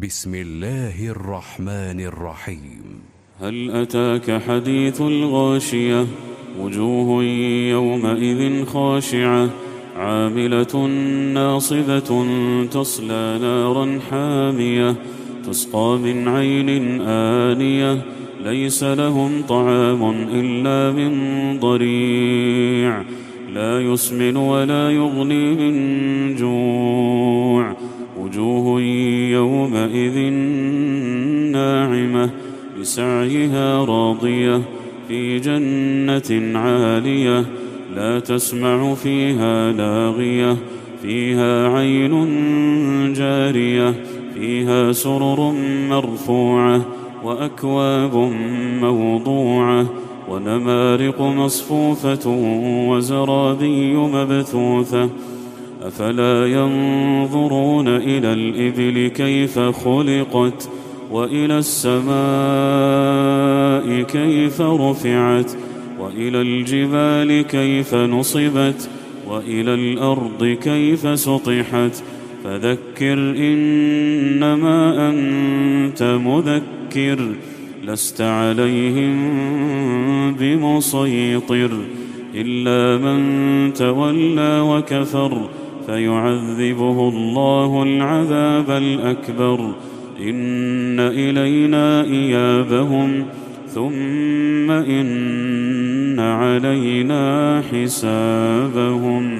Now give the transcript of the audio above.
بسم الله الرحمن الرحيم. هل أتاك حديث الغاشية؟ وجوه يومئذ خاشعة عاملة ناصبة تصلى نارا حامية تسقى من عين آنية ليس لهم طعام إلا من ضريع لا يسمن ولا يغني من جوع. وجوه يومئذ ناعمة لسعيها راضية في جنة عالية لا تسمع فيها لاغية فيها عين جارية فيها سرر مرفوعة وأكواب موضوعة ونمارق مصفوفة وزرابي مبثوثة. أفلا ينظرون إلى الإبل كيف خلقت وإلى السماء كيف رفعت وإلى الجبال كيف نصبت وإلى الأرض كيف سطحت. فذكر إنما أنت مذكر لست عليهم بمسيطر إلا من تولى وكفر فيعذبه الله العذاب الأكبر. إن إلينا إيابهم ثم إن علينا حسابهم.